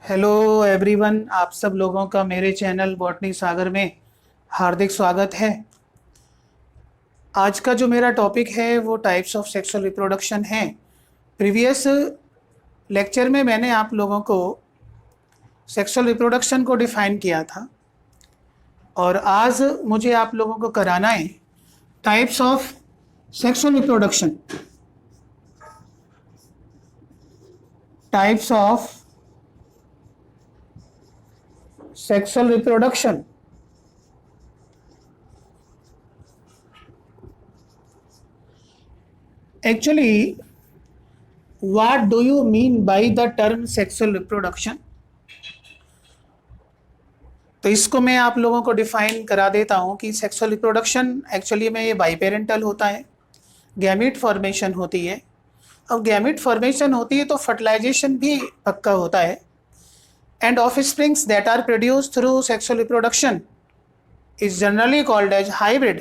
Hello everyone, आप सब लोगों का मेरे चैनल बॉटनी सागर में हार्दिक स्वागत है। आज का जो मेरा टॉपिक है वो टाइप्स ऑफ सेक्सुअल रिप्रोडक्शन है। प्रीवियस लेक्चर में मैंने आप लोगों को सेक्सुअल रिप्रोडक्शन को डिफ़ाइन किया था और आज मुझे आप लोगों को कराना है types of sexual reproduction. Types of sexual reproduction. Actually, what do you mean by the term sexual reproduction? तो इसको मैं आप लोगों को डिफाइन करा देता हूँ कि सेक्सुअल रिप्रोडक्शन एक्चुअली में ये बाइपेरेंटल होता है, गैमीट फॉर्मेशन होती है। अब गैमीट फॉर्मेशन होती है तो फर्टिलाइजेशन भी पक्का होता है and offsprings that are produced through sexual reproduction is generally called as hybrid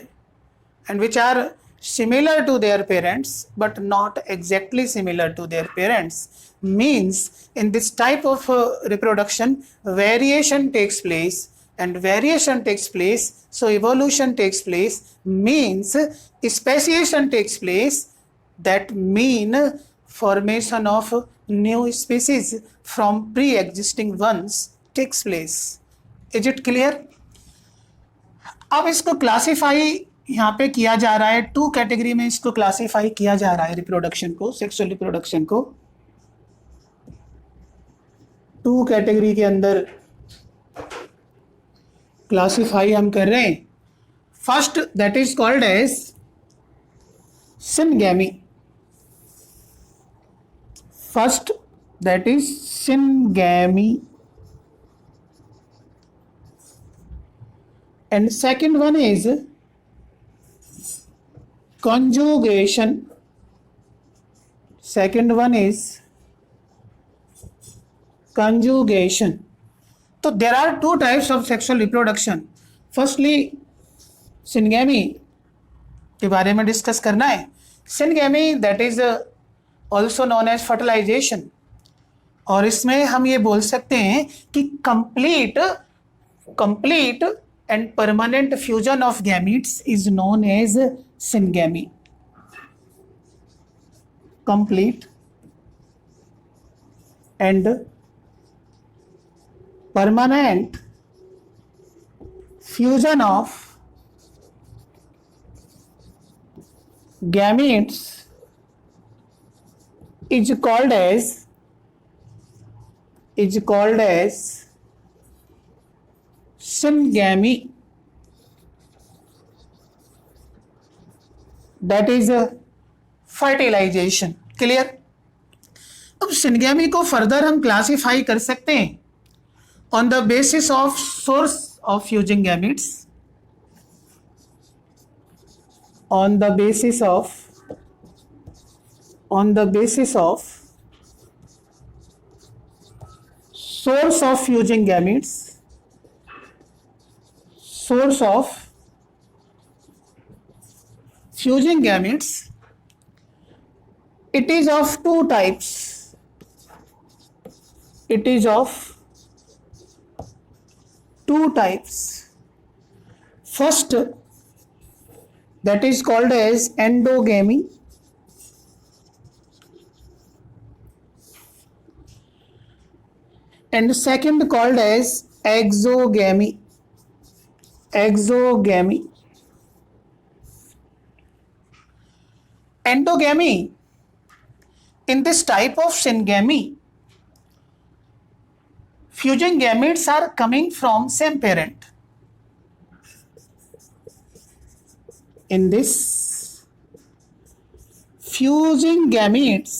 and which are similar to their parents but not exactly similar to their parents. Means in this type of reproduction variation takes place, and variation takes place, so evolution takes place, means speciation takes place, that mean formation of new species from pre-existing ones takes place. Is it clear? अब इसको classify यहाँ पे किया जा रहा है, two category में इसको क्लासिफाई किया जा रहा है रिप्रोडक्शन को, सेक्सुअल रिप्रोडक्शन को टू कैटेगरी के अंदर क्लासिफाई हम कर रहे हैं। First that is called as syngamy. First that is syngamy and second one is conjugation. Second one is conjugation. So there are two types of sexual reproduction. Firstly syngamy के बारे में discuss करना है। syngamy that is also known as fertilization, और इसमें हम ये बोल सकते हैं कि complete and permanent fusion of gametes is known as syngamy. Complete and permanent fusion of gametes is called as syngamy. That is fertilization. Clear? अब syngamy को फर्दर हम क्लासिफाई कर सकते हैं on the basis of source of fusing gametes, on the basis of source of fusing gametes, source of fusing gametes. It is of two types. It is of two types. First, that is called as endogamy, and second called as exogamy. Exogamy. Endogamy, in this type of syngamy, fusing gametes are coming from same parent. In this fusing gametes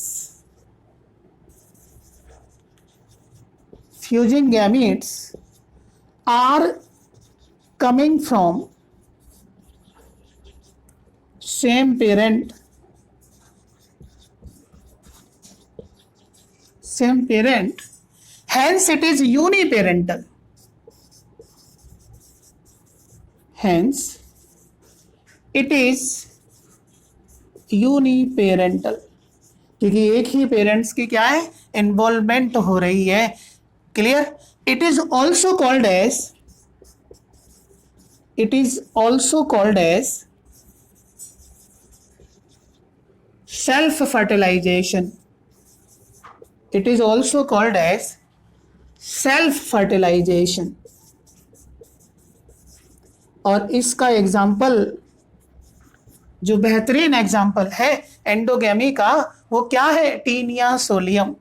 are coming from same parent, hence it is uniparental. Hence it is uniparental, क्योंकि एक ही parents की क्या है, involvement हो रही है clear? It is also called as self fertilization. It is also called as self fertilization. और इसका एग्जाम्पल, जो बेहतरीन एग्जाम्पल है एंडोगेमी का, वो क्या है? Taenia solium.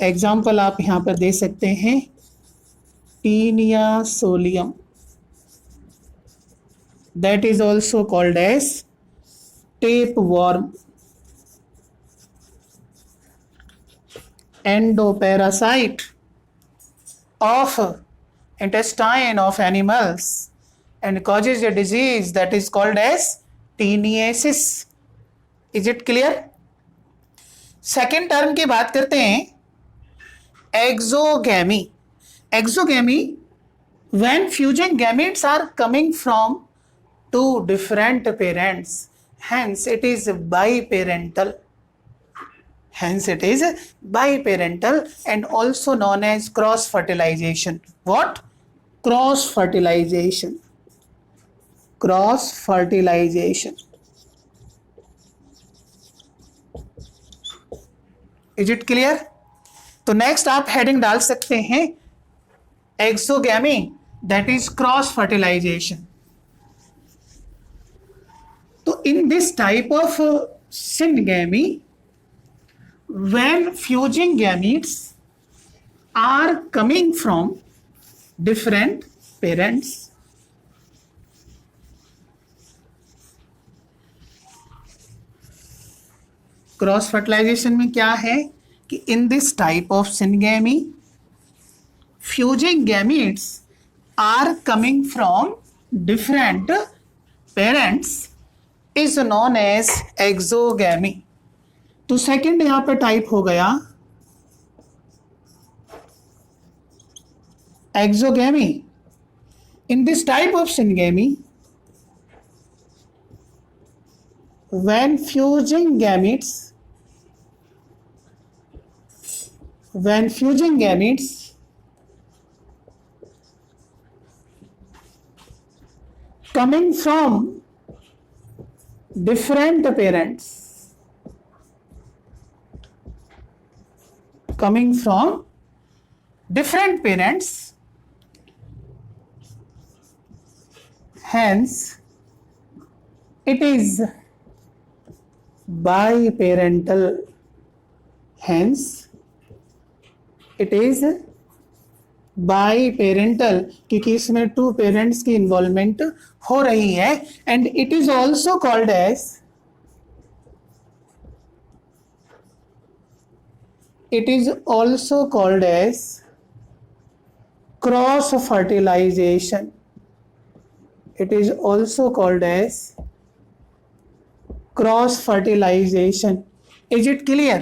एग्जाम्पल आप यहां पर दे सकते हैं, taenia solium. That is also called as tapeworm. Endoparasite of intestine of animals and causes a disease that is called as teniasis. Is it clear? Second term की बात करते हैं, exogamy. Exogamy, when fusion gametes are coming from two different parents, hence it is biparental. Hence it is biparental and also known as cross fertilization. What? Cross fertilization. Cross fertilization. Is it clear? तो next आप heading डाल सकते हैं exogamy, that is cross fertilization. तो in this type of syngamy, when fusing gametes are coming from different parents, cross fertilization में क्या है कि in this type of syngamy, fusing gametes are coming from different parents is known as exogamy. तो second यहां पर type हो गया exogamy. In this type of syngamy, when fusing gametes coming from different parents, hence it is biparental. क्योंकि इसमें to parents की involvement हो रही है. And it is also called as cross fertilization. It is also called as cross fertilization. Is it clear?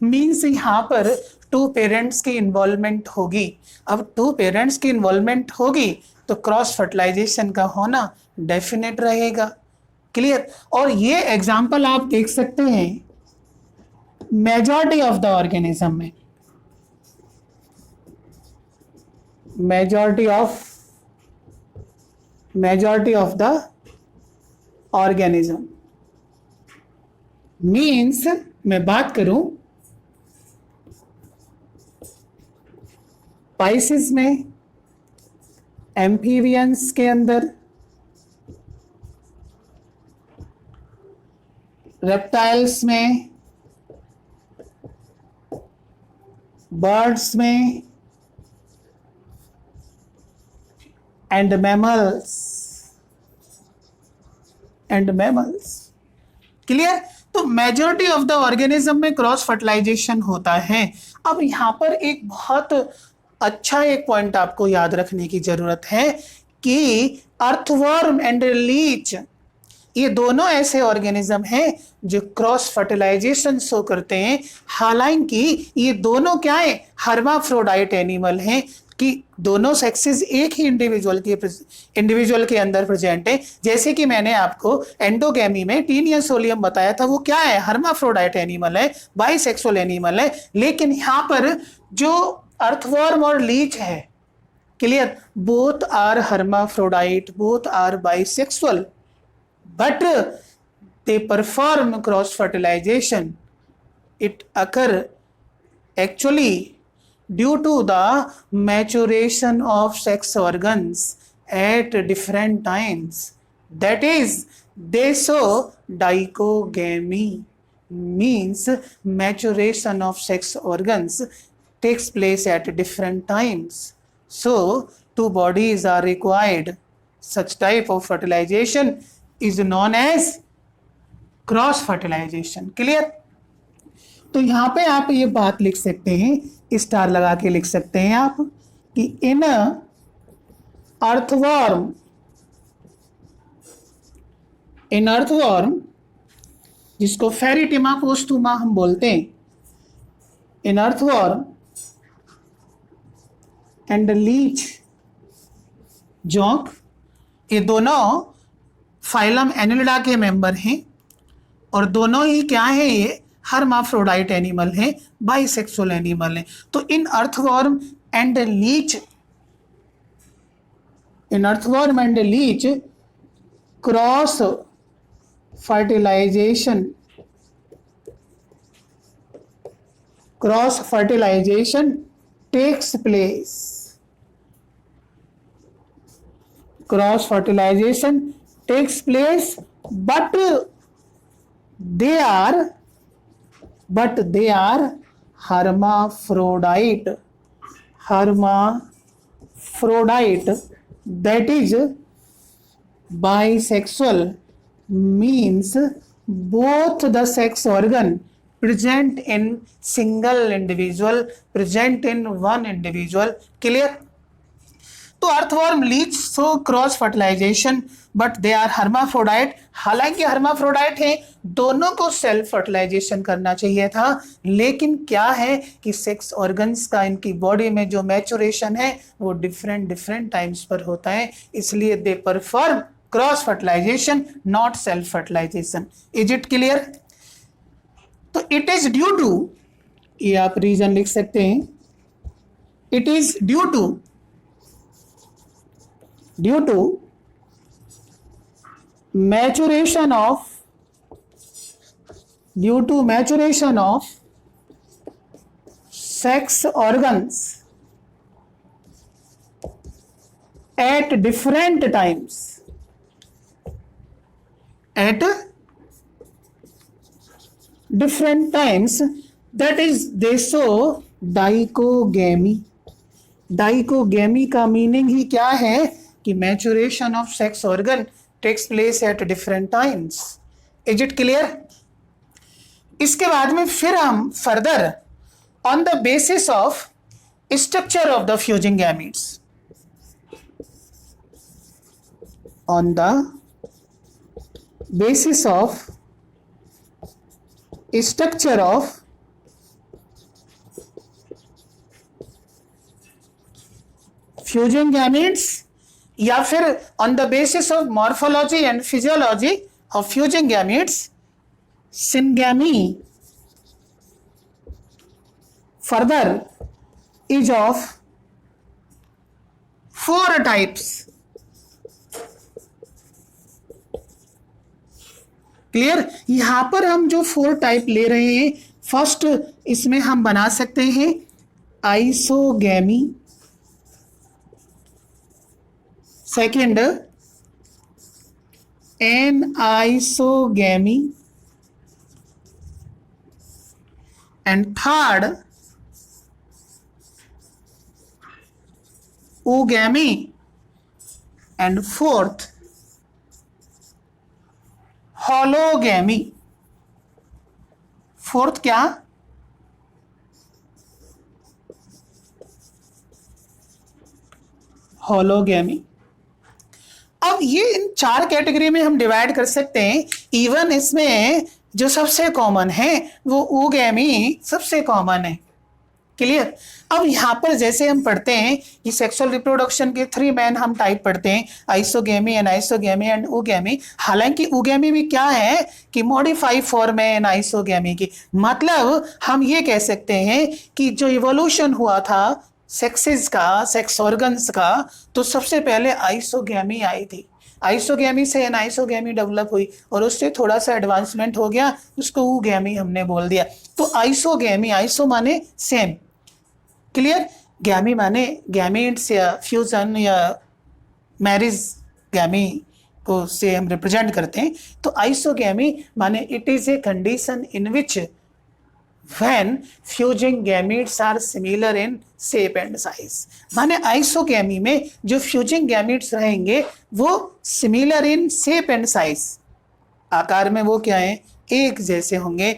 Means यहाँ पर to parents की involvement होगी. अब टू पेरेंट्स की इन्वॉल्वमेंट होगी तो क्रॉस फर्टिलाइजेशन का होना डेफिनेट रहेगा. क्लियर? और ये एग्जाम्पल आप देख सकते हैं मेजॉरिटी ऑफ द ऑर्गेनिज्म में. majority of the organism means, मैं बात करूं स्पाइसिस में, एम्फीबियंस के अंदर, रेप्टाइल्स में, बर्ड्स में and mammals. क्लियर? तो मेजॉरिटी ऑफ द ऑर्गेनिज्म में क्रॉस फर्टिलाइजेशन होता है. अब यहां पर एक बहुत अच्छा एक पॉइंट आपको याद रखने की जरूरत है कि अर्थवर्म एंड लीच, ये दोनों ऐसे ऑर्गेनिज्म हैं जो क्रॉस फर्टिलाइजेशन शो करते हैं. हालांकि ये दोनों क्या है? हर्माफ्रोडाइट एनिमल हैं, कि दोनों सेक्सेस एक ही इंडिविजुअल के अंदर प्रेजेंट है. जैसे कि मैंने आपको एंडोगैमी में टीनिया सोलियम बताया था, वो क्या है? हर्माफ्रोडाइट एनिमल है, बाइसेक्सुअल एनिमल है. लेकिन यहाँ पर जो अर्थवर्म और लीच है, clear, both are hermaphrodite, both are bisexual, but they perform cross fertilization. It occur actually due to the maturation of sex organs at different times, that is they show dichogamy, means maturation of sex organs takes place at different times, so two bodies are required. Such type of fertilization is known as cross fertilization, clear. तो यहां पे आप ये बात लिख सकते हैं, star लगा के लिख सकते हैं आप कि इन अर्थवर्म जिसको फेरिटिमा पोस्टुमा हम बोलते हैं, इन अर्थवर्म एंड लीच जोंक, ये दोनों फाइलम एनिलिडा के मेंबर हैं और दोनों ही क्या है, ये हर्माफ्रोडाइट एनिमल हैं, बाइसेक्सुअल एनिमल हैं। तो इन earthworm and leech cross fertilization takes place, cross fertilization takes place, but they are hermaphrodite, that is bisexual, means both the sex organ present in single individual, present in one individual, clear। तो earthworm leech so cross fertilization but they are hermaphrodite, हालांकि hermaphrodite हैं, दोनों को self fertilisation करना चाहिए था, लेकिन क्या है कि सेक्स ऑर्गन्स का इनकी बॉडी में जो मैचुरेशन है वो डिफरेंट टाइम्स पर होता है, इसलिए दे perform cross fertilization not self fertilization. Is it clear? तो इट इज ड्यू टू, ये आप रीजन लिख सकते हैं, it is due to maturation of sex organs at different times, that is they show dichogamy। Dichogamy का meaning ही क्या है कि maturation of sex organ takes place at different times. Is it clear? इसके बाद में फिर हम further on the basis of structure of the fusing gametes, on the basis of structure of fusing gametes, या फिर on the basis of morphology and physiology of fusing gametes, syngamy further is of 4 types. Clear? यहां पर हम जो 4 type ले रहे हैं, first इसमें हम बना सकते हैं isogamy, second anisogamy, and third oogamy, and fourth hologamy. Fourth क्या? होलोगैमी। अब ये इन 4 कैटेगरी में हम डिवाइड कर सकते हैं। इवन इसमें जो सबसे कॉमन है वो ओगैमी सबसे कॉमन है। क्लियर? अब यहाँ पर जैसे हम पढ़ते हैं कि सेक्सुअल रिप्रोडक्शन के 3 मेन हम टाइप पढ़ते हैं, आइसोगैमी, एनाइसोगैमी एंड ओगैमी। हालांकि ओगैमी भी क्या है कि मॉडिफाई फॉर्म है एनाइसोगैमी की। मतलब हम ये कह सकते हैं कि जो इवोल्यूशन हुआ था सेक्सेस का, सेक्स ऑर्गन्स का, तो सबसे पहले आइसोगैमी आई थी। आइसोगैमी से एनाइसोगैमी डेवलप हुई और उससे थोड़ा सा एडवांसमेंट हो गया, उसको ऊगैमी हमने बोल दिया। तो आइसोगैमी, आइसो माने सेम, क्लियर, गैमी माने गैमीट्स या फ्यूजन या मैरिज, गैमी को से हम रिप्रेजेंट करते हैं। तो आइसोगैमी माने it is a condition in which when fusing gametes are similar in shape and size। माने आइसोगैमी में जो फ्यूजिंग गैमीट्स रहेंगे वो similar in shape and size, आकार में वो क्या है, एक जैसे होंगे,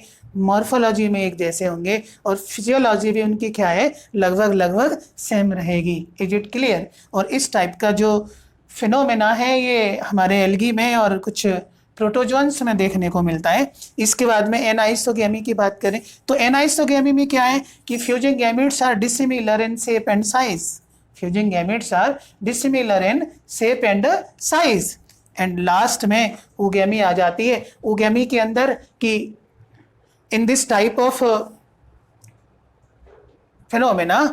मॉर्फोलॉजी में एक जैसे होंगे, और फिजियोलॉजी भी उनकी क्या है, लगभग लगभग सेम रहेगी। Is it clear? और इस टाइप का जो फिनोमेना है ये हमारे एल्गी में और कुछ प्रोटोजोन्स में देखने को मिलता है। इसके बाद में एनाइसोगैमी की बात करें तो एनाइसोगैमी में क्या है कि fusing gametes are dissimilar in shape and size. Fusing gametes are dissimilar in shape and size. And last में ऊगैमी आ जाती है। ऊगैमी के अंदर कि in this type of phenomena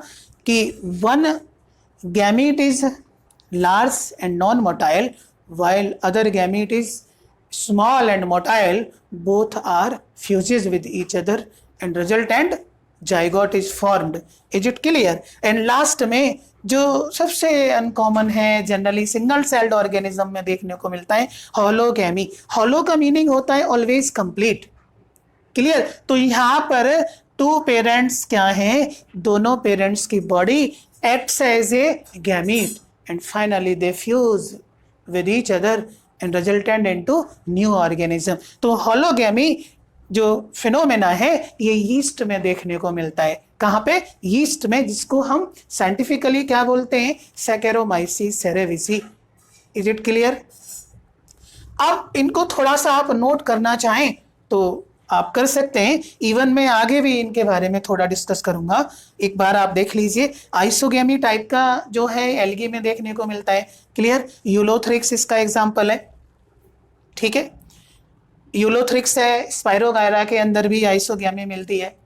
कि one gamete is large and non-motile while other gamete is small and motile, both are fuses with each other and resultant zygote is formed। is it clear? and last में जो सबसे uncommon है, generally single celled organism में देखने को मिलता है, hologamy. होलो का मीनिंग होता है ऑलवेज कंप्लीट, क्लियर। तो यहाँ पर टू पेरेंट्स क्या हैं, दोनों पेरेंट्स की body acts as a gamete and finally they fuse with each other and resultant into new organism। तो होलोगैमी जो फिनोमेना है ये यीस्ट में देखने को मिलता है। कहाँ पे? यीस्ट में, जिसको हम साइंटिफिकली क्या बोलते हैं, सैकेरोमाइसीस सेरेविसी। Is it clear? अब इनको थोड़ा सा आप नोट करना चाहें तो आप कर सकते हैं। इवन मैं आगे भी इनके बारे में थोड़ा डिस्कस करूंगा, एक बार आप देख लीजिए। आइसोगैमी टाइप का जो है एल्गी में देखने को मिलता है, क्लियर। यूलोथ्रिक्स इसका एग्जांपल है, ठीक है। यूलोथ्रिक्स है, स्पाइरोगायरा के अंदर भी आइसोगैमी मिलती है,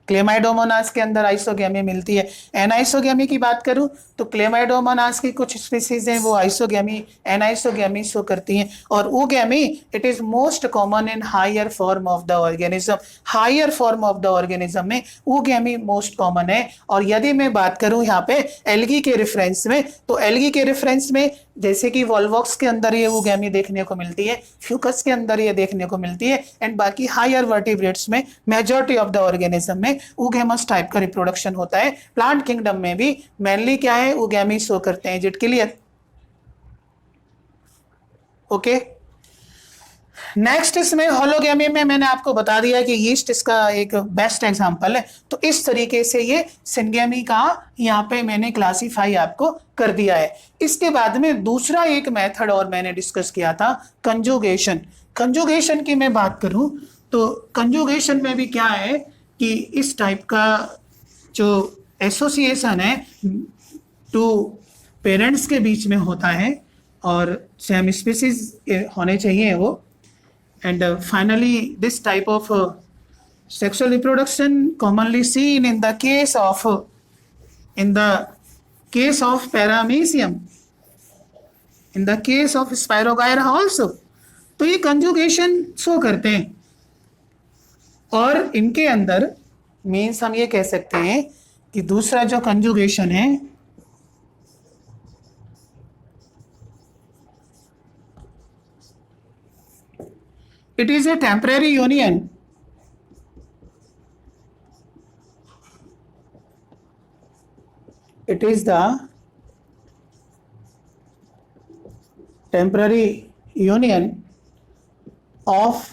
क्लेमाइडोमोनास के अंदर आइसोगैमी मिलती है। एनाइसोगैमी की बात करूं तो क्लेमाइडोमोनास की कुछ स्पीसीज हैं वो आइसोगैमी, एनाइसोगैमी शो करती हैं। और oogamy it is most common in higher form of the organism. Higher form of the organism में ऊगैमी मोस्ट कॉमन है। और यदि मैं बात करूं यहाँ पे एल्गी के रेफरेंस में, तो एल्गी के रेफरेंस में जैसे कि वॉल्वॉक्स के अंदर ये ऊगैमी देखने को मिलती है, फ्यूकस के अंदर ये देखने को मिलती है, एंड बाकी हायर वर्टिब्रेट्स में, मेजॉरिटी ऑफ द ऑर्गेनिज्म में ऊगैमस टाइप का रिप्रोडक्शन होता है। प्लांट किंगडम में भी मेनली क्या है, ऊगैमी शो करते हैं। Is it clear? Okay. Next इसमें होलोगैमी में मैंने आपको बता दिया कि यीस्ट इसका एक बेस्ट एग्जांपल है। तो इस तरीके से ये सिंगैमी का यहाँ पे मैंने क्लासीफाई आपको कर दिया है। इसके बाद में दूसरा एक मेथड और मैंने डिस्कस किया था, कंजुगेशन। कंजुगेशन की मैं बात करूं तो कंजुगेशन में भी क्या है कि इस टाइप का जो एसोसिएशन है टू पेरेंट्स के बीच में होता है और सेम स्पीसीज होने चाहिए वो। And finally, this type of sexual reproduction commonly seen in the case of paramecium, in the case of Spirogyra also। तो ये कंजुगेशन शो करते हैं और इनके अंदर मीन्स हम ये कह सकते हैं कि दूसरा जो कंजुगेशन है it is a temporary union। It is the temporary union of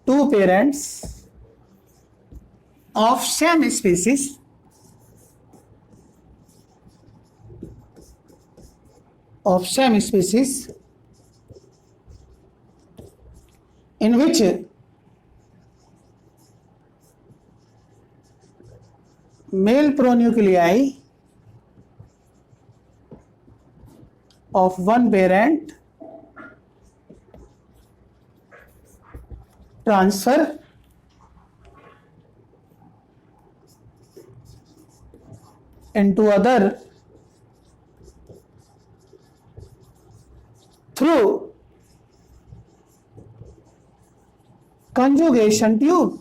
two parents of same species in which male pronuclei of one parent transfer into other through conjugation tube.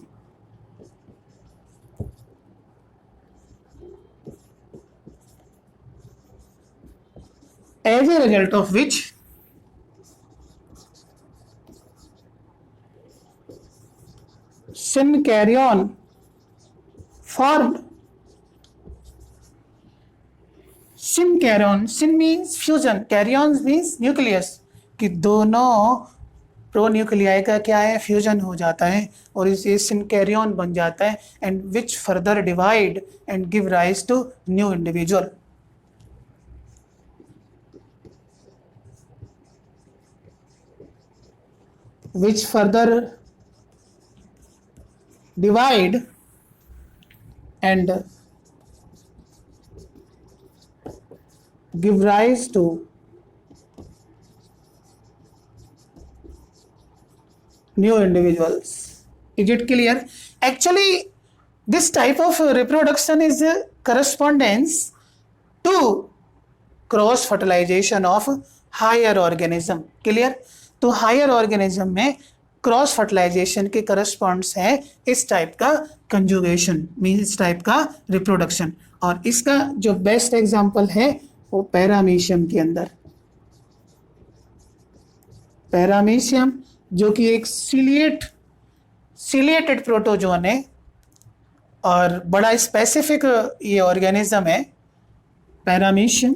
As a result of which synkaryon formed. Synkaryon, syn means fusion, karyons means nucleus, कि दोनों pronuclei का क्या है, fusion हो जाता है और इसे सिनकैरियन बन जाता है, and which further divide and give rise to new individual. which further divide and give rise to new individuals. Is it clear? Actually, this type of reproduction is correspondence to cross fertilization of higher organism. Clear? तो higher organism में cross fertilisation के corresponds है इस type का conjugation, means इस type का reproduction. और इसका जो बेस्ट एग्जांपल है वो पैरामीशियम के अंदर, पैरामीशियम जो कि एक सिलिएटेड प्रोटोजोन है और बड़ा स्पेसिफिक ये ऑर्गेनिज्म है पैरामीशियम.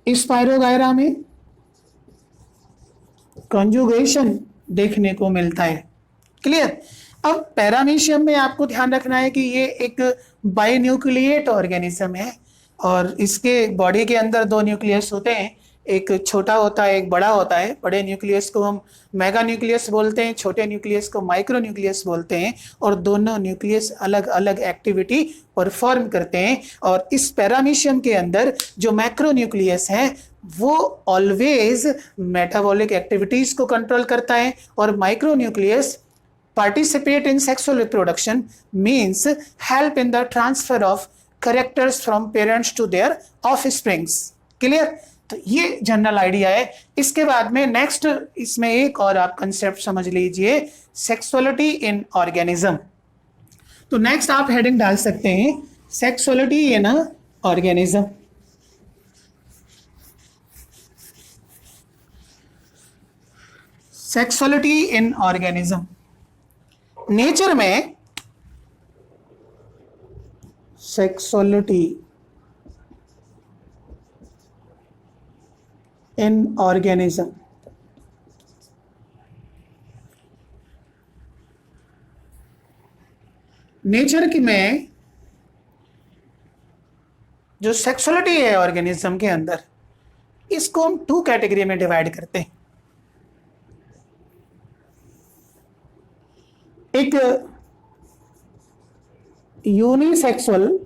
स्पाइरोगायरा में कंजुगेशन देखने को मिलता है. क्लियर? अब पैरामीशियम में आपको ध्यान रखना है कि ये एक बाइन्यूक्लिएट ऑर्गेनिज्म है और इसके बॉडी के अंदर दो न्यूक्लियस होते हैं, एक छोटा होता है एक बड़ा होता है. बड़े न्यूक्लियस को हम मेगा न्यूक्लियस बोलते हैं, छोटे न्यूक्लियस को माइक्रो न्यूक्लियस बोलते हैं और दोनों न्यूक्लियस अलग अलग एक्टिविटी परफॉर्म करते हैं. और इस पैरामीशियम के अंदर जो मैक्रो न्यूक्लियस है वो ऑलवेज मेटाबॉलिक एक्टिविटीज को कंट्रोल करता है और micronucleus participate in sexual reproduction, means help in the transfer of characters from parents to their offsprings. Clear? तो ये जनरल आइडिया है. इसके बाद में नेक्स्ट इसमें एक और आप कंसेप्ट समझ लीजिए, सेक्सुअलिटी इन ऑर्गेनिज्म. तो नेक्स्ट आप हेडिंग डाल सकते हैं सेक्सुअलिटी इन ऑर्गेनिज्म. सेक्सुअलिटी इन ऑर्गेनिज्म. नेचर में सेक्सुअलिटी इन ऑर्गेनिज्म नेचर की में जो सेक्सुअलिटी है ऑर्गेनिज्म के अंदर, इसको हम टू कैटेगरी में डिवाइड करते हैं. एक यूनिसेक्सुअल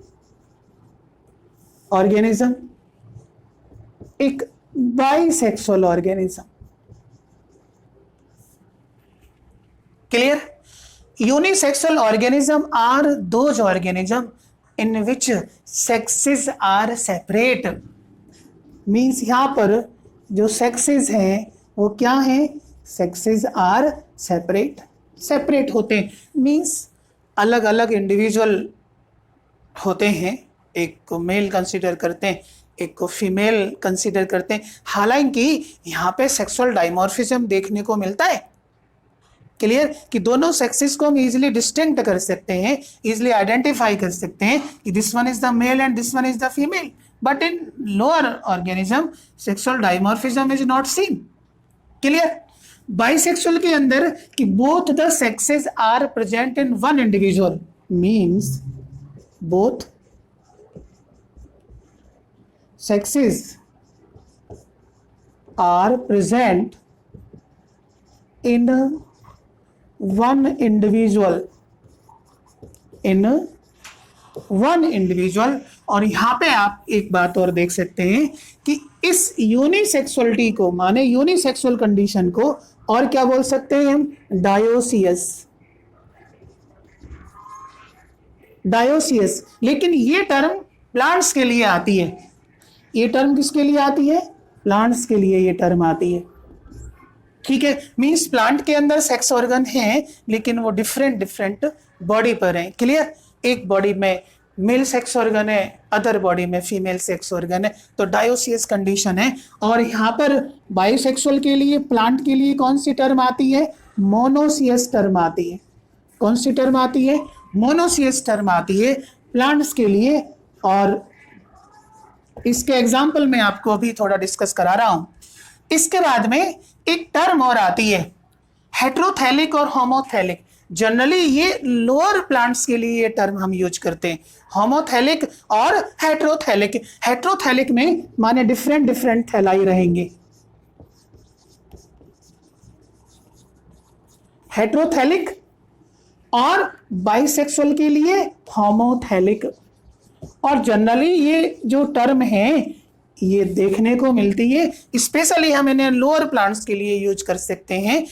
ऑर्गेनिज्म, एक bisexual organism. Clear? Unisexual organism are those organism in which sexes are separate. Means यहां पर जो सेक्सेस हैं वो क्या हैं? Sexes are separate. सेपरेट होते हैं मीन्स अलग अलग इंडिविजुअल होते हैं. एक को मेल कंसीडर करते हैं, एक को फीमेल कंसीडर करते हैं. हालांकि यहाँ पे सेक्सुअल डाइमॉर्फिज्म देखने को मिलता है. क्लियर? कि दोनों सेक्सेस को हम इजीली डिस्टिंक्ट कर सकते हैं, इजीली आइडेंटिफाई कर सकते हैं कि this one is the male and this one is the female. But in lower organism sexual dimorphism is not seen. Clear? Bisexual के अंदर कि both the sexes are present in one individual, means both sexes are present in one individual, और यहाँ पे आप एक बात और देख सकते हैं कि इस यूनिसेक्सुअलिटी को, माने यूनिसेक्सुअल कंडीशन को और क्या बोल सकते हैं हम? डायोसियस. लेकिन ये टर्म प्लांट्स के लिए आती है। ये टर्म किसके लिए आती है? प्लांट्स के लिए ये टर्म आती है। ठीक है, मींस प्लांट के अंदर सेक्स ऑर्गन है लेकिन वो डिफरेंट डिफरेंट बॉडी पर है। क्लियर? एक बॉडी में मेल सेक्स ऑर्गन है, अदर बॉडी में फीमेल सेक्स ऑर्गन है, तो डायोसियस कंडीशन है। और यहाँ पर बायोसेक्सुअल के लिए, प्लांट के लिए कौन सी टर्म आती है? मोनोसियस टर्म आती है। कौन सी टर्म आती है? मोनोसियस टर्म आती है प्लांट्स के लिए। और इसके एग्जाम्पल मैं आपको अभी थोड़ा डिस्कस करा रहा हूं। इसके बाद में एक टर्म और आती है, हेट्रोथैलिक और होमोथैलिक। जनरली ये लोअर प्लांट्स के लिए ये टर्म हम यूज करते हैं, होमोथैलिक और हेट्रोथैलिक। हेट्रोथैलिक में माने डिफरेंट डिफरेंट थैलाई रहेंगे। हेट्रोथैलिक और बाइसेक्सुअल के लिए होमोथैलिक। और जनरली ये जो टर्म है ये देखने को मिलती है, स्पेशली हम इन्हें लोअर प्लांट्स के लिए यूज कर सकते हैं,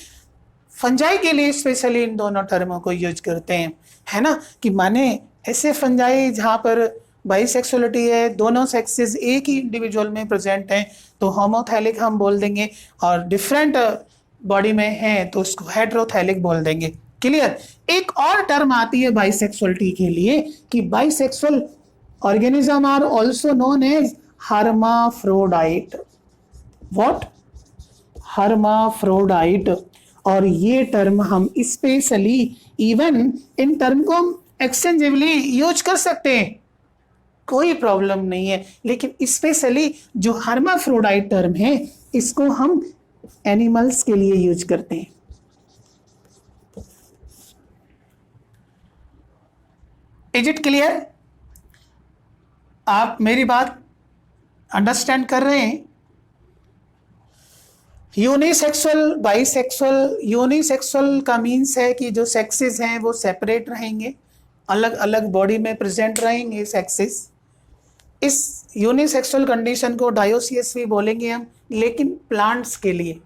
फंजाई के लिए स्पेशली इन दोनों टर्मों को यूज करते हैं, है ना। कि माने ऐसे फंजाई जहां पर बाइसेक्सुअलिटी है, दोनों सेक्सेस एक ही इंडिविजुअल में प्रेजेंट हैं, तो होमोथैलिक हम बोल देंगे, और डिफरेंट बॉडी में है तो उसको हेट्रोथैलिक बोल देंगे। क्लियर? एक और टर्म आती है बाइसेक्सुअलिटी के लिए कि bisexual organism are also known as hermaphrodite. What? Hermaphrodite. और ये टर्म हम स्पेशली इवन इन टर्म को हम एक्सचेंजेबली यूज कर सकते हैं, कोई प्रॉब्लम नहीं है, लेकिन स्पेशली जो हर्माफ्रोडाइट टर्म है इसको हम एनिमल्स के लिए यूज करते हैं। Is it clear? आप मेरी बात अंडरस्टैंड कर रहे हैं? Unisexual, bisexual. यूनिसेक्सुअल का मीन्स है कि जो सेक्सेस हैं वो सेपरेट रहेंगे, अलग अलग बॉडी में प्रेजेंट रहेंगे सेक्सेस। इस यूनिसेक्सुअल कंडीशन को डायोसियस भी बोलेंगे हम, लेकिन प्लांट्स के लिए।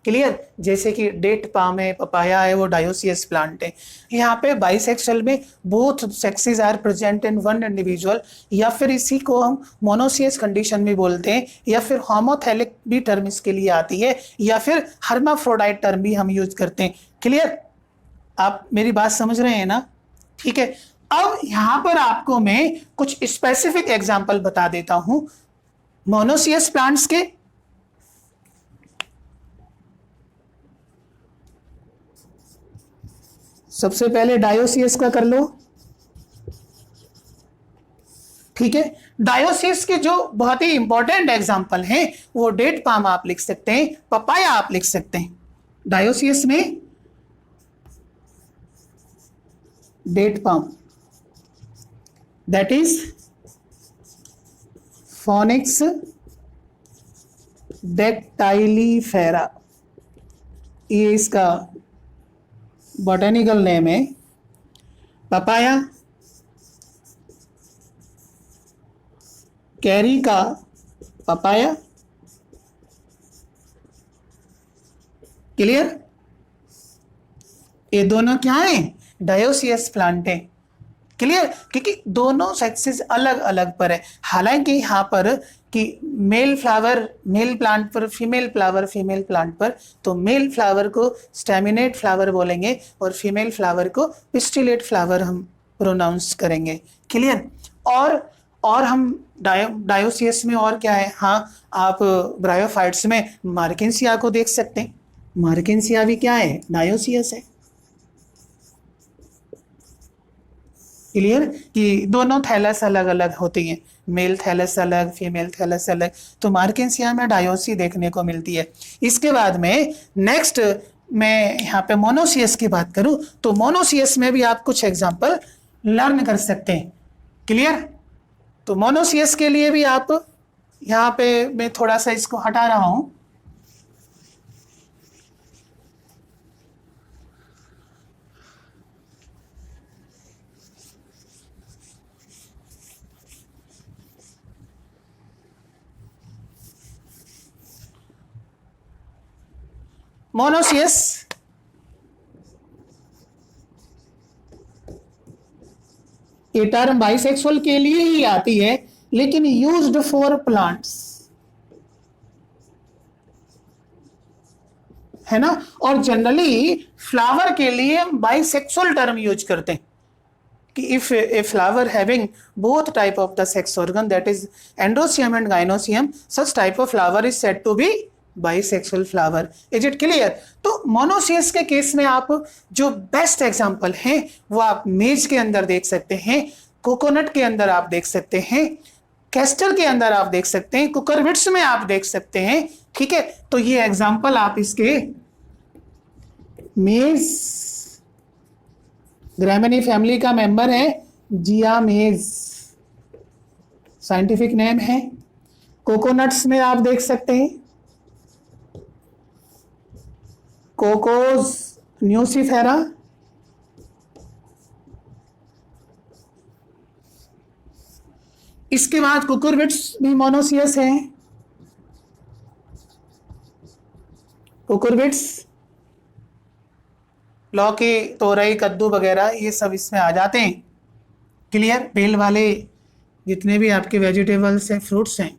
क्लियर? जैसे कि डेट पाम है, पपाया है, वो डायोसियस प्लांट है। यहाँ पे बाइसेक्सुअल में both sexes are present in one individual, या फिर इसी को हम मोनोसियस कंडीशन भी बोलते हैं, या फिर होमोथैलिक भी टर्म इसके लिए आती है, या फिर हर्माफ्रोडाइट टर्म भी हम यूज करते हैं। क्लियर? आप मेरी बात समझ रहे हैं ना? ठीक है, अब यहाँ पर आपको मैं कुछ स्पेसिफिक एग्जाम्पल बता देता हूं मोनोसियस प्लांट्स के। सबसे पहले डायोसियस का कर लो। ठीक है, डायोसियस के जो बहुत ही इंपॉर्टेंट एग्जांपल हैं वो डेट पाम आप लिख सकते हैं, पपाया आप लिख सकते हैं। डायोसियस में date palm, that is Phoenix dactylifera, ये इसका बॉटनिकल नेम है। Papaya, Carica papaya. Clear? ये दोनों क्या हैं? डायोसियस प्लांट है। क्लियर? क्योंकि दोनों सेक्सेस अलग अलग पर है। हालांकि यहाँ पर कि मेल फ्लावर मेल प्लांट पर, फीमेल फ्लावर फीमेल प्लांट पर, तो मेल फ्लावर को स्टेमिनेट फ्लावर बोलेंगे और फीमेल फ्लावर को पिस्टिलेट फ्लावर हम प्रोनाउंस करेंगे। क्लियर? और हम डायोसियस में और क्या है? हाँ, आप ब्रायोफाइट्स में मार्केंसिया को देख सकते हैं। मार्केंसिया भी क्या है? डायोसियस है। क्लियर? कि दोनों थैलस अलग अलग होती हैं, मेल थैलस अलग, फीमेल थैलस अलग, तो मार्केंसिया में डायोसी देखने को मिलती है। इसके बाद में नेक्स्ट मैं यहाँ पे मोनोसियस की बात करूं तो मोनोसियस में भी आप कुछ एग्जांपल लर्न कर सकते हैं। क्लियर? तो मोनोसियस के लिए भी आप यहाँ पे मैं थोड़ा सा इसको हटा रहा हूं। मोनोसियस ये टर्म बाइसेक्सुअल के लिए ही आती है, लेकिन यूज्ड फॉर प्लांट्स, है ना। और जनरली फ्लावर के लिए बाइसेक्सुअल टर्म यूज करते हैं कि if a flower having both type of the sex organ, that is androecium and gynoecium, such type of flower is said to be bisexual flower. Is it clear? तो monoecious के case में आप जो best example है वो आप मेज के अंदर देख सकते हैं, कोकोनट के अंदर आप देख सकते हैं, कैस्टर के अंदर आप देख सकते हैं, कुकुरबिट्स में आप देख सकते हैं, ठीक है। तो ये एग्जांपल आप इसके मेज ग्रामिनी फैमिली का मेंबर है, जिया मेज साइंटिफिक नेम है। कोकोनट्स में आप देख सकते हैं कोकोस न्यूसिफेरा, इसके बाद कुकुरबिट्स भी मोनोसियस है। कुकुरबिट्स, लौकी, तोरई, कद्दू वगैरह ये सब इसमें आ जाते हैं। क्लियर? बेल वाले जितने भी आपके वेजिटेबल्स हैं, फ्रूट्स हैं।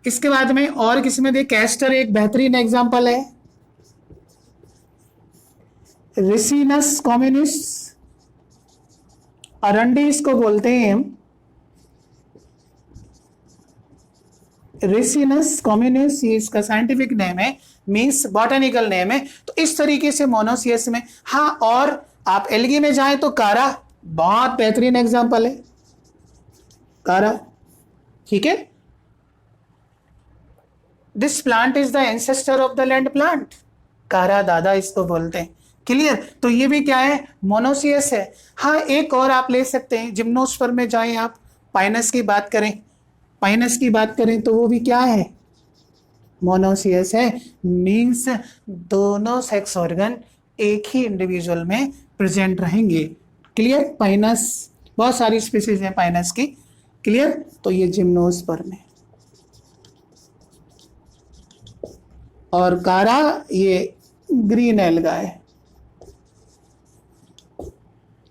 इसके बाद में और किसी में देख, कैस्टर एक बेहतरीन एग्जांपल है, रिसिनस कॉम्युनिस, अरंडी इसको बोलते हैं हम, रेसिनस कॉम्युनिस ये इसका साइंटिफिक नेम है, मींस बॉटनिकल नेम है। तो इस तरीके से मोनोसियस में, हाँ, और आप एल्गी में जाएं तो कारा बहुत बेहतरीन एग्जांपल है, कारा, ठीक है। This plant is the ancestor of the land plant, कारा दादा इसको बोलते हैं। क्लियर? तो ये भी क्या है? मोनोसियस है। हाँ, एक और आप ले सकते हैं, जिम्नोस्पर्म में जाएं आप, पाइनस की बात करें, पाइनस की बात करें तो वो भी क्या है? मोनोसियस है, मींस दोनों सेक्स ऑर्गन एक ही इंडिविजुअल में प्रेजेंट रहेंगे। क्लियर? पाइनस, बहुत सारी स्पीसीज हैं पाइनस की। क्लियर? तो ये जिम्नोस्पर्म है, और कारा ये ग्रीन एल्गा है।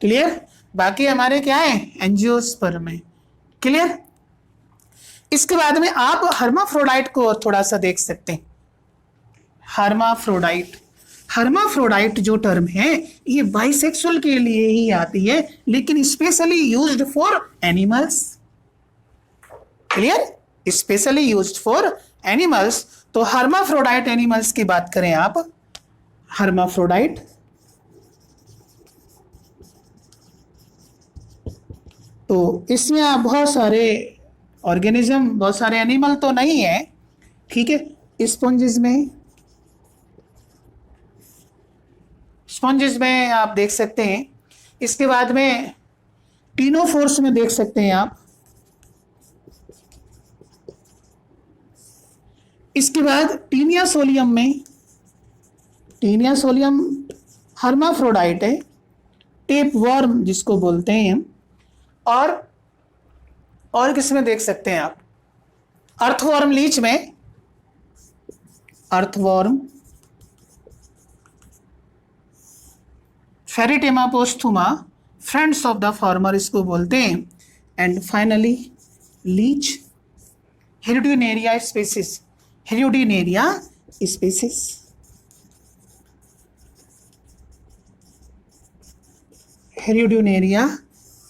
क्लियर? बाकी हमारे क्या है? एंजियोस्पर्म है। क्लियर? इसके बाद में आप हर्माफ्रोडाइट को थोड़ा सा देख सकते हैं। हर्माफ्रोडाइट, हर्माफ्रोडाइट जो टर्म है ये बाइसेक्सुअल के लिए ही आती है, लेकिन specially used for animals. Clear? Specially used for animals. तो हर्माफ्रोडाइट एनिमल्स की बात करें आप, हर्माफ्रोडाइट, तो इसमें आप बहुत सारे ऑर्गेनिज्म, बहुत सारे एनिमल तो नहीं है, ठीक है। स्पॉन्जेस में, स्पॉन्जेस में आप देख सकते हैं। इसके बाद में टीनोफोर्स में देख सकते हैं आप। इसके बाद टीनिया सोलियम में, टीनिया सोलियम हर्माफ्रोडाइट है, टेप वर्म जिसको बोलते हैं हम। और किस में देख सकते हैं आप? अर्थवर्म लीच में, earthworm, Pheretima posthuma, friends of the farmer इसको बोलते हैं। And finally leech, Hirudinaria species, Hirudinaria species, Hirudinaria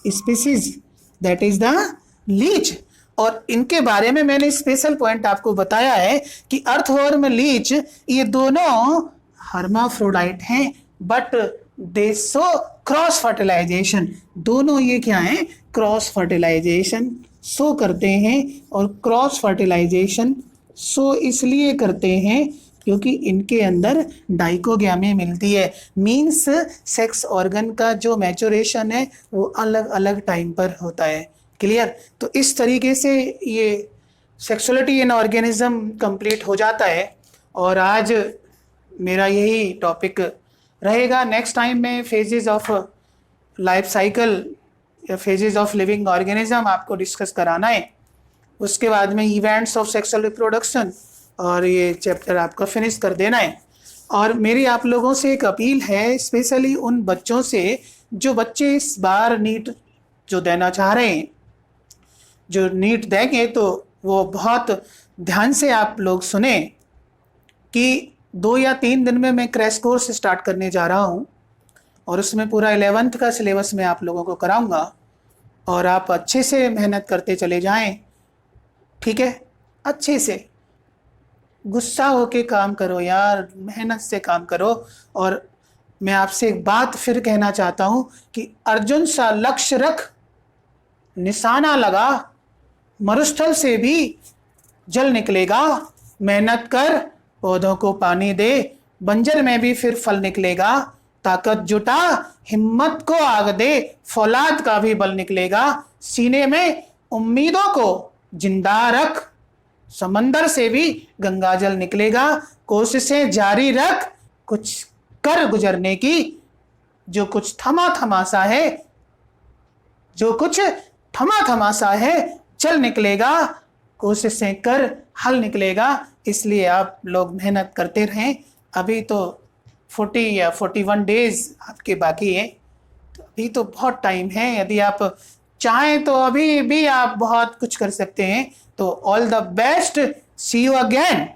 species, that is the leech. और इनके बारे में मैंने स्पेशल पॉइंट आपको बताया है कि अर्थवर्म, लीच ये दोनों हर्माफ्रोडाइट हैं, but they show cross fertilization. दोनों ये क्या हैं? क्रॉस फर्टिलाइजेशन शो करते हैं। और क्रॉस फर्टिलाइजेशन शो इसलिए करते हैं क्योंकि इनके अंदर डाइकोगैमी मिलती है, मींस सेक्स ऑर्गन का जो मैच्योरेशन है वो अलग अलग टाइम पर होता है। क्लियर? तो इस तरीके से ये सेक्सुअलिटी इन ऑर्गेनिज्म कंप्लीट हो जाता है। और आज मेरा यही टॉपिक रहेगा। नेक्स्ट टाइम में फेजेस ऑफ लाइफ साइकिल या फेजेस ऑफ लिविंग ऑर्गेनिज्म आपको डिस्कस कराना है। उसके बाद में इवेंट्स ऑफ सेक्सुअल रिप्रोडक्शन, और ये चैप्टर आपका फिनिश कर देना है। और मेरी आप लोगों से एक अपील है, स्पेशली उन बच्चों से जो बच्चे इस बार नीट जो देना चाह रहे हैं, जो नीट देंगे, तो वो बहुत ध्यान से आप लोग सुने कि 2 या 3 दिन में मैं क्रैश कोर्स स्टार्ट करने जा रहा हूँ और उसमें पूरा 11th का सिलेबस मैं आप लोगों को कराऊंगा और आप अच्छे से मेहनत करते चले जाएं, ठीक है? अच्छे से गुस्सा होके काम करो यार, मेहनत से काम करो। और मैं आपसे एक बात फिर कहना चाहता हूँ कि अर्जुन सा लक्ष्य रख, निशाना लगा, मरुस्थल से भी जल निकलेगा। मेहनत कर, पौधों को पानी दे, बंजर में भी फिर फल निकलेगा। ताकत जुटा, हिम्मत को आग दे, फौलाद का भी बल निकलेगा। सीने में उम्मीदों को जिंदा रख, समंदर से भी गंगाजल निकलेगा। कोशिशें जारी रख, कुछ कर गुजरने की। जो कुछ थमा थमा सा है, जो कुछ थमा थमा सा है, चल निकलेगा। कोशिशें कर, हल निकलेगा। इसलिए आप लोग मेहनत करते रहें। अभी तो 40 या 41 डेज आपके बाकी है, तो अभी तो बहुत टाइम है। यदि आप चाहें तो अभी भी आप बहुत कुछ कर सकते हैं। तो all the best, see you again.